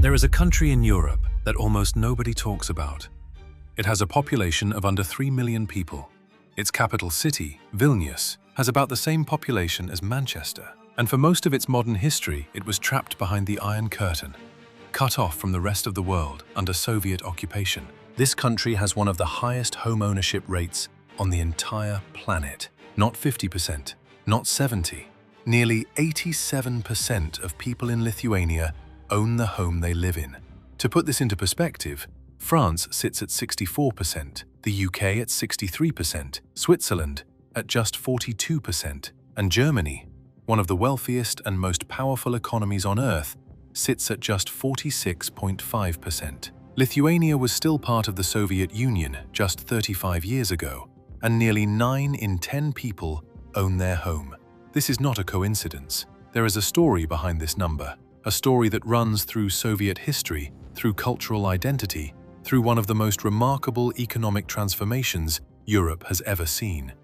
There is a country in Europe that almost nobody talks about. It has a population of under 3 million people. Its capital city, Vilnius, has about the same population as Manchester. And for most of its modern history, it was trapped behind the Iron Curtain, cut off from the rest of the world under Soviet occupation. This country has one of the highest home ownership rates on the entire planet. Not 50%, not 70%. Nearly 87% of people in Lithuania own the home they live in. To put this into perspective, France sits at 64%, the UK at 63%, Switzerland at just 42%, and Germany, one of the wealthiest and most powerful economies on Earth, sits at just 46.5%. Lithuania was still part of the Soviet Union just 35 years ago, and nearly 9 in 10 people own their home. This is not a coincidence. There is a story behind this number, a story that runs through Soviet history, through cultural identity, through one of the most remarkable economic transformations Europe has ever seen.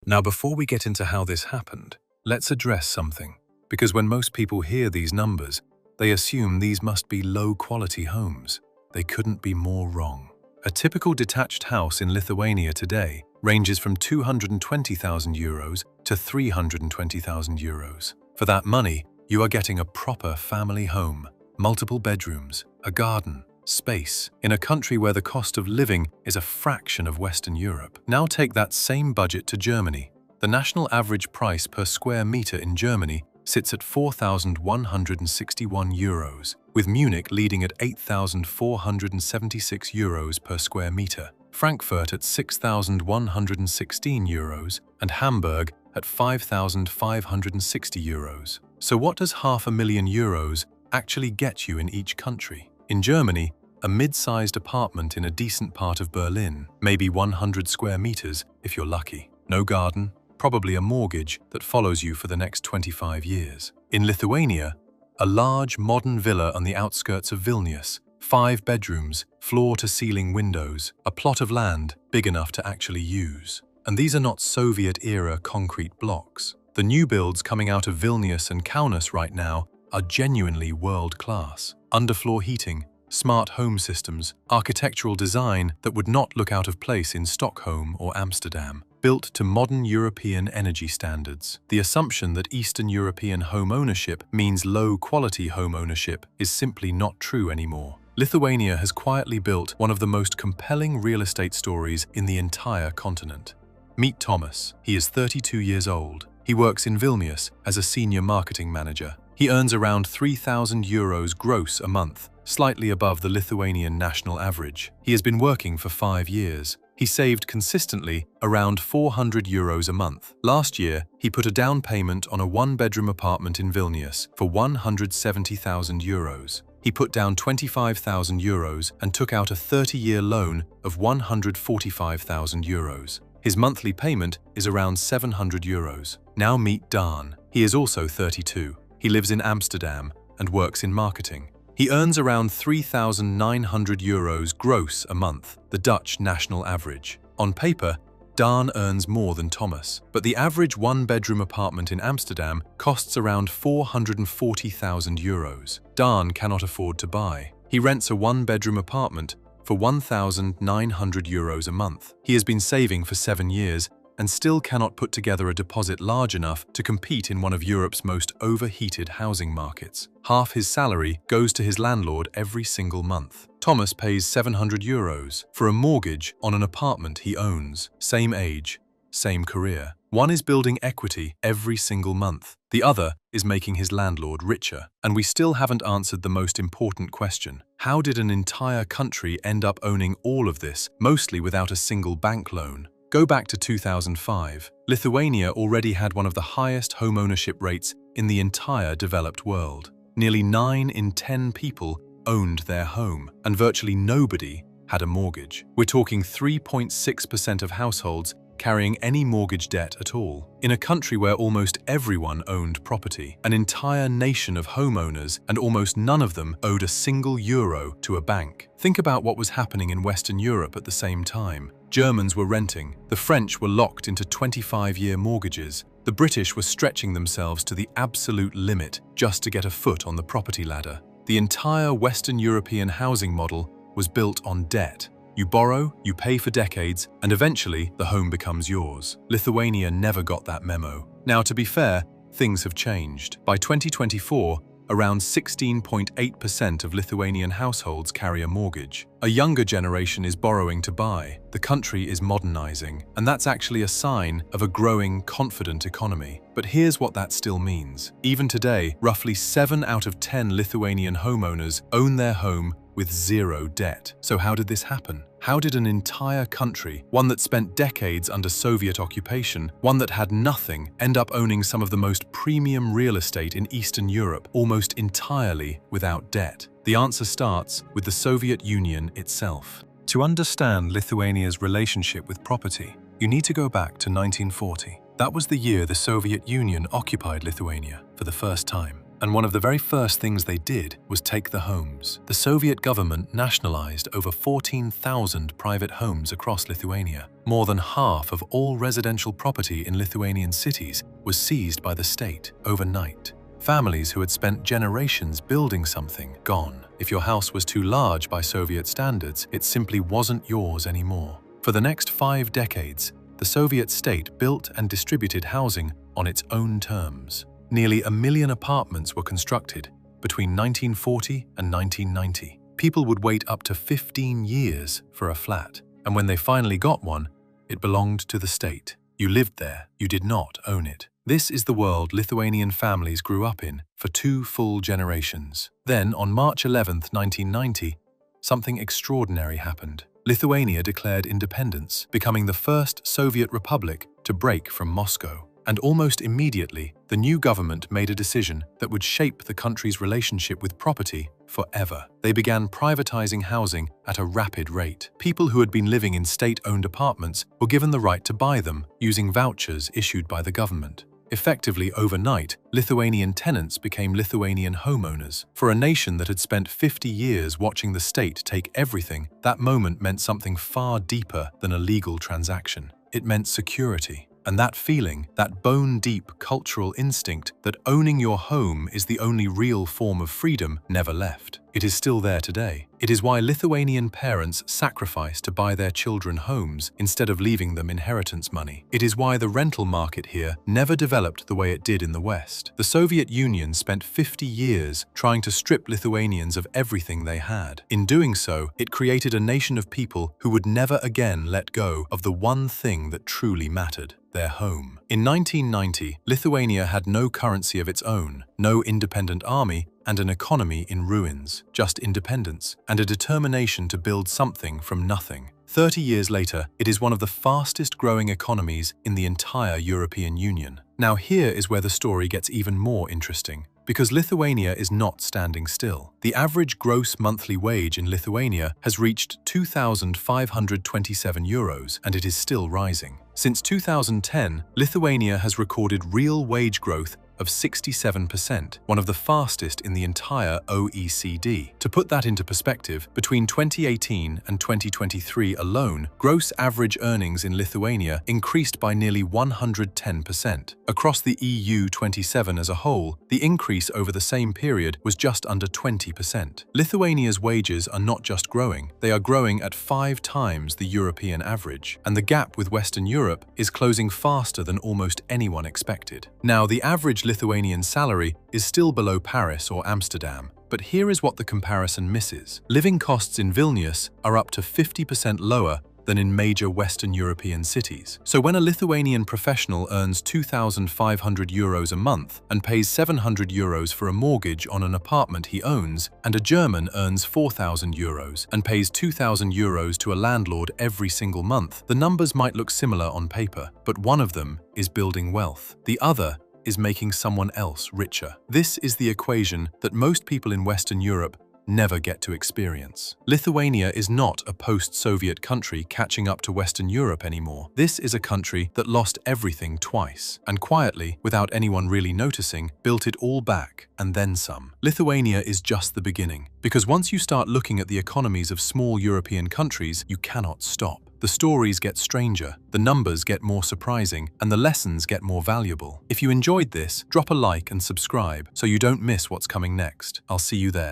Now, before we get into how this happened, let's address something. Because when most people hear these numbers, they assume these must be low-quality homes. They couldn't be more wrong. A typical detached house in Lithuania today ranges from 220,000 euros to 320,000 euros. For that money, you are getting a proper family home, multiple bedrooms, a garden, space, in a country where the cost of living is a fraction of Western Europe. Now take that same budget to Germany. The national average price per square meter in Germany sits at 4,161 euros, with Munich leading at 8,476 euros per square meter, Frankfurt at 6,116 euros, and Hamburg at 5,560 euros. So what does €500,000 actually get you in each country? In Germany, a mid-sized apartment in a decent part of Berlin, maybe 100 square meters if you're lucky. No garden, probably a mortgage that follows you for the next 25 years. In Lithuania, a large modern villa on the outskirts of Vilnius, 5 bedrooms, floor-to-ceiling windows, a plot of land big enough to actually use. And these are not Soviet-era concrete blocks. The new builds coming out of Vilnius and Kaunas right now are genuinely world-class. Underfloor heating, smart home systems, architectural design that would not look out of place in Stockholm or Amsterdam, built to modern European energy standards. The assumption that Eastern European home ownership means low-quality home ownership is simply not true anymore. Lithuania has quietly built one of the most compelling real estate stories in the entire continent. Meet Thomas. He is 32 years old. He works in Vilnius as a senior marketing manager. He earns around 3,000 euros gross a month, slightly above the Lithuanian national average. He has been working for 5 years. He saved consistently around 400 euros a month. Last year, he put a down payment on a 1-bedroom apartment in Vilnius for 170,000 euros. He put down 25,000 euros and took out a 30-year loan of 145,000 euros. His monthly payment is around 700 euros. Now meet Dan. He is also 32. He lives in Amsterdam and works in marketing. He earns around 3,900 euros gross a month, the Dutch national average. On paper, Dan earns more than Thomas, but the average 1-bedroom apartment in Amsterdam costs around 440,000 euros. Dan cannot afford to buy. He rents a 1-bedroom apartment for 1,900 euros a month. He has been saving for 7 years and still cannot put together a deposit large enough to compete in one of Europe's most overheated housing markets. Half his salary goes to his landlord every single month. Thomas pays 700 euros for a mortgage on an apartment he owns. Same age, same career. One is building equity every single month. The other is making his landlord richer. And we still haven't answered the most important question. How did an entire country end up owning all of this, mostly without a single bank loan? Go back to 2005. Lithuania already had one of the highest home ownership rates in the entire developed world. Nearly 9 in 10 people owned their home, and virtually nobody had a mortgage. We're talking 3.6% of households carrying any mortgage debt at all. In a country where almost everyone owned property, an entire nation of homeowners, and almost none of them owed a single euro to a bank. Think about what was happening in Western Europe at the same time. Germans were renting, the French were locked into 25-year mortgages, the The British were stretching themselves to the absolute limit just to get a foot on the property ladder. The entire Western European housing model was built on debt. You borrow, you pay for decades, and eventually the home becomes yours. Lithuania never got that memo. Now, to be fair, things have changed. By 2024, around 16.8% of Lithuanian households carry a mortgage. A younger generation is borrowing to buy. The country is modernizing, and that's actually a sign of a growing, confident economy. But here's what that still means. Even today, roughly 7 out of 10 Lithuanian homeowners own their home with zero debt. So how did this happen? How did an entire country, one that spent decades under Soviet occupation, one that had nothing, end up owning some of the most premium real estate in Eastern Europe almost entirely without debt? The answer starts with the Soviet Union itself. To understand Lithuania's relationship with property, you need to go back to 1940. That was the year the Soviet Union occupied Lithuania for the first time. And one of the very first things they did was take the homes. The Soviet government nationalized over 14,000 private homes across Lithuania. More than half of all residential property in Lithuanian cities was seized by the state overnight. Families who had spent generations building something, gone. If your house was too large by Soviet standards, it simply wasn't yours anymore. For the next 5 decades, the Soviet state built and distributed housing on its own terms. Nearly 1 million apartments were constructed between 1940 and 1990. People would wait up to 15 years for a flat, and when they finally got one, it belonged to the state. You lived there, you did not own it. This is the world Lithuanian families grew up in for 2 full generations. Then, on March 11, 1990, something extraordinary happened. Lithuania declared independence, becoming the first Soviet republic to break from Moscow. And almost immediately, the new government made a decision that would shape the country's relationship with property forever. They began privatizing housing at a rapid rate. People who had been living in state-owned apartments were given the right to buy them using vouchers issued by the government. Effectively overnight, Lithuanian tenants became Lithuanian homeowners. For a nation that had spent 50 years watching the state take everything, that moment meant something far deeper than a legal transaction. It meant security. And that feeling, that bone-deep cultural instinct that owning your home is the only real form of freedom, never left. It is still there today. It is why Lithuanian parents sacrifice to buy their children homes instead of leaving them inheritance money. It is why the rental market here never developed the way it did in the West. The Soviet Union spent 50 years trying to strip Lithuanians of everything they had. In doing so, it created a nation of people who would never again let go of the one thing that truly mattered: their home. In 1990, Lithuania had no currency of its own, no independent army, and an economy in ruins, just independence, and a determination to build something from nothing. 30 years later, it is one of the fastest growing economies in the entire European Union. Now here is where the story gets even more interesting, because Lithuania is not standing still. The average gross monthly wage in Lithuania has reached 2,527 euros, and it is still rising. Since 2010, Lithuania has recorded real wage growth of 67%, one of the fastest in the entire OECD. To put that into perspective, between 2018 and 2023 alone, gross average earnings in Lithuania increased by nearly 110%. Across the EU 27 as a whole, the increase over the same period was just under 20%. Lithuania's wages are not just growing, they are growing at 5 times the European average, and the gap with Western Europe is closing faster than almost anyone expected. Now, the average Lithuanian salary is still below Paris or Amsterdam, but here is what the comparison misses. Living costs in Vilnius are up to 50% lower than in major Western European cities. So when a Lithuanian professional earns 2,500 euros a month and pays 700 euros for a mortgage on an apartment he owns, and a German earns 4,000 euros and pays 2,000 euros to a landlord every single month, the numbers might look similar on paper, but one of them is building wealth. The other is making someone else richer. This is the equation that most people in Western Europe never get to experience. Lithuania is not a post-Soviet country catching up to Western Europe anymore. This is a country that lost everything twice, and quietly, without anyone really noticing, built it all back and then some. Lithuania is just the beginning, because once you start looking at the economies of small European countries, you cannot stop. The stories get stranger, the numbers get more surprising, and the lessons get more valuable. If you enjoyed this, drop a like and subscribe so you don't miss what's coming next. I'll see you there.